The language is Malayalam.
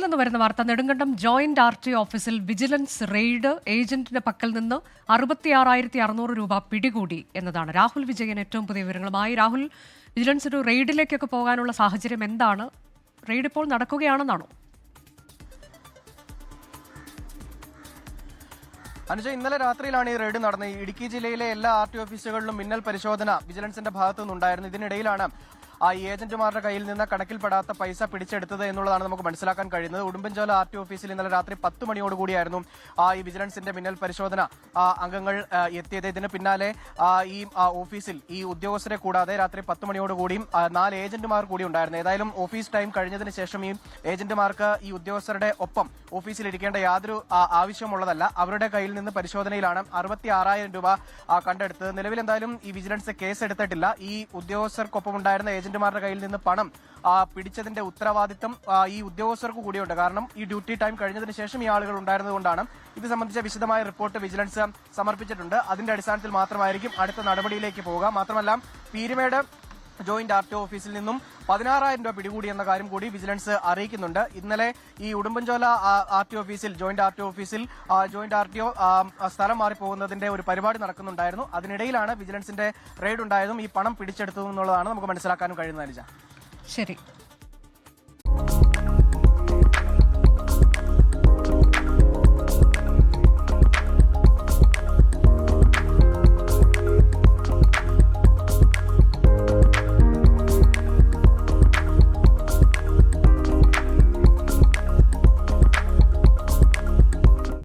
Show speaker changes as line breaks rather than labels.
നിന്ന് വരുന്ന വാർത്ത, നെടുങ്കണ്ടം ജോയിന്റ് RTO ഓഫീസിൽ വിജിലൻസ് റെയ്ഡ്, ഏജന്റിന്റെ പക്കൽ നിന്ന് 66,600 രൂപ പിടികൂടി എന്നതാണ്. രാഹുൽ വിജയൻ ഏറ്റവും പുതിയ വിവരങ്ങളുമായി. രാഹുൽ, വിജിലൻസ് ഒരു റെയ്ഡിലേക്കൊക്കെ പോകാനുള്ള സാഹചര്യം എന്താണ്? റെയ്ഡ് ഇപ്പോൾ നടക്കുകയാണെന്നാണോ?
അനുജ, ഇന്നലെ രാത്രിയിലാണ് ഈ റെയ്ഡ് നടന്നത്. ഇടുക്കി ജില്ലയിലെ എല്ലാ RTO ഓഫീസുകളിലും മിന്നൽ പരിശോധന വിജിലൻസിന്റെ ഭാഗത്തു നിന്നുണ്ടായിരുന്നു. ഇതിനിടയിലാണ് ഈ ഏജന്റുമാരുടെ കയ്യിൽ നിന്ന് കണക്കിൽപ്പെടാത്ത പൈസ പിടിച്ചെടുത്തത് എന്നുള്ളതാണ് നമുക്ക് മനസ്സിലാക്കാൻ കഴിയുന്നത്. ഉടുമ്പൻചോല RTO ഓഫീസിൽ ഇന്നലെ രാത്രി 10 മണിയോടുകൂടിയായിരുന്നു ഈ വിജിലൻസിന്റെ മിന്നൽ പരിശോധന അംഗങ്ങൾ എത്തിയത്. ഇതിന് പിന്നാലെ ഈ ഓഫീസിൽ ഈ ഉദ്യോഗസ്ഥരെ കൂടാതെ രാത്രി 10 മണിയോടുകൂടിയും 4 ഏജന്റുമാർ കൂടി ഉണ്ടായിരുന്നു. ഏതായാലും ഓഫീസ് ടൈം കഴിഞ്ഞതിന് ശേഷം ഈ ഏജന്റുമാർക്ക് ഈ ഉദ്യോഗസ്ഥരുടെ ഒപ്പം ഓഫീസിൽ ഇരിക്കേണ്ട യാതൊരു ആവശ്യമുള്ളതല്ല. അവരുടെ കയ്യിൽ നിന്ന് പരിശോധനയിലാണ് 66,000 രൂപ കണ്ടെടുത്തത്. നിലവിൽ എന്തായാലും ഈ വിജിലൻസ് കേസ് എടുത്തിട്ടില്ല. ഈ ഉദ്യോഗസ്ഥർക്കൊപ്പം ഉണ്ടായിരുന്ന ഏജന്റുമാരുടെ കയ്യിൽ നിന്ന് പണം പിടിച്ചതിന്റെ ഉത്തരവാദിത്തം ഈ ഉദ്യോഗസ്ഥർക്ക് കൂടിയുണ്ട്. കാരണം ഈ ഡ്യൂട്ടി ടൈം കഴിഞ്ഞതിന് ശേഷം ഈ ആളുകൾ ഉണ്ടായിരുന്നതുകൊണ്ടാണ്. ഇത് സംബന്ധിച്ച വിശദമായ റിപ്പോർട്ട് വിജിലൻസ് സമർപ്പിച്ചിട്ടുണ്ട്. അതിന്റെ അടിസ്ഥാനത്തിൽ മാത്രമായിരിക്കും അടുത്ത നടപടിയിലേക്ക് പോവുക. മാത്രമല്ല, പീരുമേട് ജോയിന്റ് RTO ഓഫീസിൽ നിന്നും 16,000 രൂപ പിടികൂടി എന്ന കാര്യം കൂടി വിജിലൻസ് അറിയിക്കുന്നുണ്ട്. ഇന്നലെ ഈ ഉടുമ്പൻചോല RTO ഓഫീസിൽ ജോയിന്റ് RTO സ്ഥലം മാറിപ്പോകുന്നതിന്റെ ഒരു പരിപാടി നടക്കുന്നുണ്ടായിരുന്നു. അതിനിടയിലാണ് വിജിലൻസിന്റെ റെയ്ഡ് ഉണ്ടായതും ഈ പണം പിടിച്ചെടുത്തതും എന്നുള്ളതാണ് നമുക്ക് മനസ്സിലാക്കാനും കഴിയുന്നത്.
ശരി.